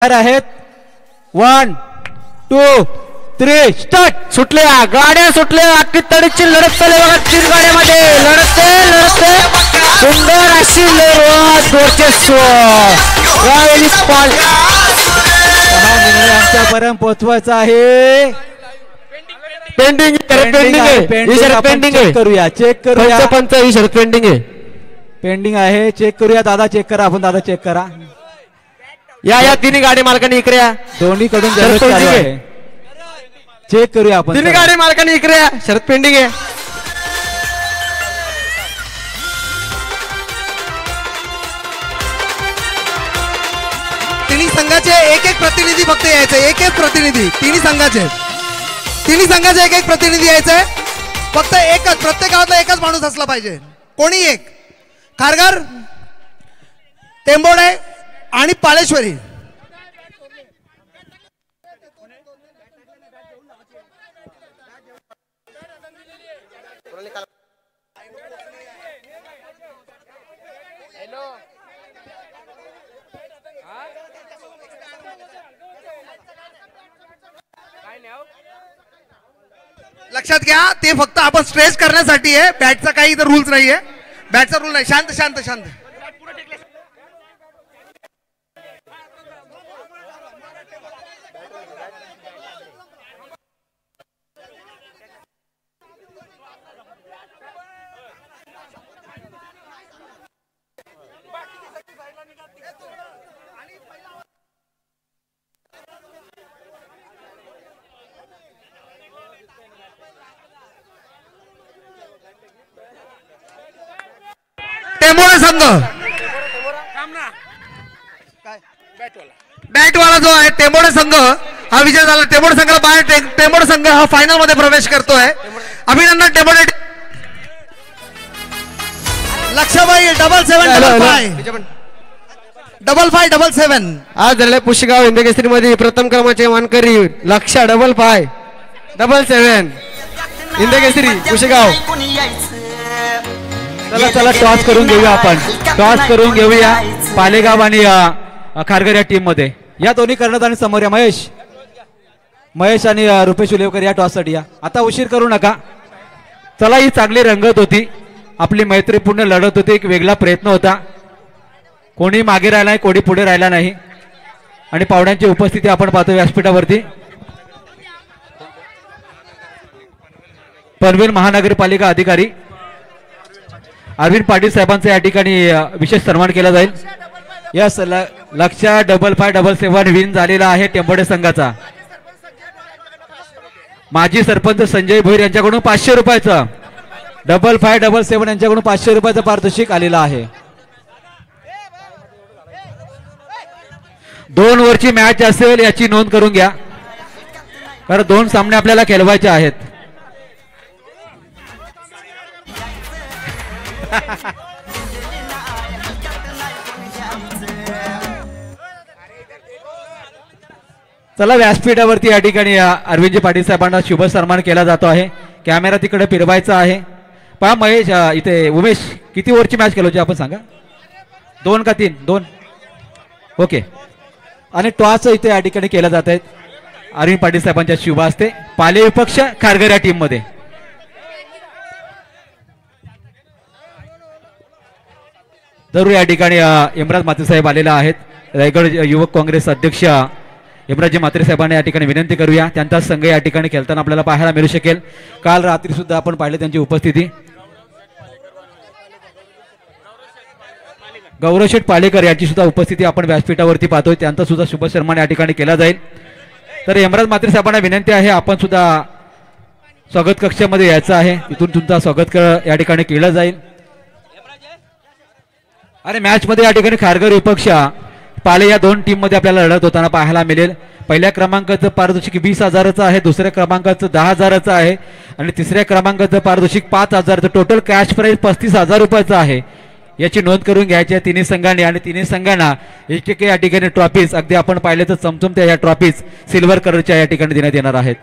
आहेत 1 2 3 स्टार्ट। सुटल्या गाड्या सुटल्या, अख्खी तडीची लढत चालू बघा। 3 गाड्यामध्ये लढते सुंदर अशी लढत वर्चस्व आमच्यापर्यंत पोहोचवायचा आहे। पेंडिंग करूया, चेक करूया। पंच ही शरत पेंडिंग आहे, पेंडिंग आहे, चेक करूया। दादा चेक करा, आपण दादा चेक करा। या तिन्ही गाडी मालकांनी इकडे या, दोन्ही कडून चेक करूया आपण। तिन्ही गाडी मालकांनी इकडे या, शरत पेंडिंग आहे। तिन्ही संघाचे एक एक प्रतिनिधी फक्त यायचे, एक एक प्रतिनिधी तिन्ही संघाचे एक एक प्रतिनिधी यायचे फक्त। एकच, प्रत्येक गावातला एकच माणूस असला पाहिजे, कोणी एक। खारघर, टेंबोडे आणि पाळेश्वरी लक्षात घ्या, ते फक्त आपण स्ट्रेस करण्यासाठी आहे। बॅटचा काही इथं रूल्स नाहीये, बॅटचा रूल नाही। शांत शांत शांत। टेंबोडे संघ, बॅटवाला जो आहे टेंबोडे संघ हा विजय झाला। टेंबोडे संघाला बाहेर, टेंबोडे संघ हा फायनल मध्ये प्रवेश करतोय। अभिनंदन टेंबोडे। लक्षाबाई 777 आज झालेल्या पुशेगाव हिंद केसरी मध्ये प्रथम क्रमांकाचे मानकरी लक्षा 557 हिंद केसरी पुशेगाव। चला चला टॉस करून घेऊया, आपण टॉस करून घेऊया पालेगाव आणि खारघर या टीम मध्ये। या दोन्ही करण्यात आणि समोर या महेश आणि रुपेश उलेवकर या टॉस साठी या। आता उशीर करू नका। चला, ही चांगली रंगत होती, आपली मैत्रीपूर्ण लढत होती, एक वेगळा प्रयत्न होता। कोणी मागे राहिला नाही, कोणी पुढे राहिला नाही आणि पाहुण्यांची उपस्थिती आपण पाहतो व्यासपीठावरती। पनवेल महानगरपालिका अधिकारी अरविंद पाटील साहेबांचा या ठिकाणी विशेष सन्मान केला जाईल। यस, लक्षा 5577 विन झालेला आहे टेंबोडे संघाचा। माजी सरपंच संजय भोईर यांच्याकडून 500 रुपयाचं, 5577 यांच्याकडून 500 रुपयाचं पारितोषिक आलेलं आहे। 2 ओव्हरची मॅच असेल याची नोंद करून घ्या, कारण 2 सामने आपल्याला खेळवायचे आहेत। चला, व्यासपीठावरती या ठिकाणी अरविंदजी पाटील साहेबांना शुभ सन्मान केला जातो आहे। कॅमेरा तिकडे फिरवायचा आहे। पहा महेश, इथे उमेश, किती ओव्हरची मॅच खेळवायची आपण सांगा? 2 का 3? 2 ओके। आणि टॉस इथे या ठिकाणी केला जात आहेत अरविंद पाटील साहेबांच्या शुभ हस्ते। पाले विपक्ष खारघर या टीम मध्ये। जरूर या ठिकाणी यमराज म्हात्रे साहेब आलेला आहेत। रायगड युवक काँग्रेस अध्यक्ष यमराजजी म्हात्रे साहेबांना या ठिकाणी विनंती करूया, त्यांचा संघ या ठिकाणी खेळताना आपल्याला पाहायला मिळू शकेल। काल रात्री सुद्धा आपण पाहिले त्यांची उपस्थिती। गौरवशेठ पालेकर यांची सुद्धा उपस्थिती आपण व्यासपीठावरती पाहतोय, त्यांचा सुद्धा शुभ सन्मान या ठिकाणी केला जाईल। तर यमराज म्हात्रे साहेबांना विनंती आहे, आपण सुद्धा स्वागत कक्षामध्ये यायचं आहे, इथून तुमचा स्वागत या ठिकाणी केलं जाईल। आणि मॅच मध्ये या ठिकाणी खारघर विपक्ष पाले या 2 टीम मध्ये आपल्याला लढत होताना पाहायला मिळेल। पहिल्या क्रमांकाचं पारितोषिक 20,000चं आहे, दुसऱ्या क्रमांकाचं 10,000चं आहे आणि तिसऱ्या क्रमांकाचं पारितोषिक 5,000चं। टोटल कॅश प्राइस 35,000 रुपयाचं आहे। याची नोंद करून घ्यायची आहे तिन्ही संघांनी, आणि तिन्ही संघांना एक या ठिकाणी ट्रॉफीज, अगदी आपण पाहिले तर चमचमत्या या ट्रॉफीज सिल्वर कलरच्या या ठिकाणी देण्यात येणार आहेत।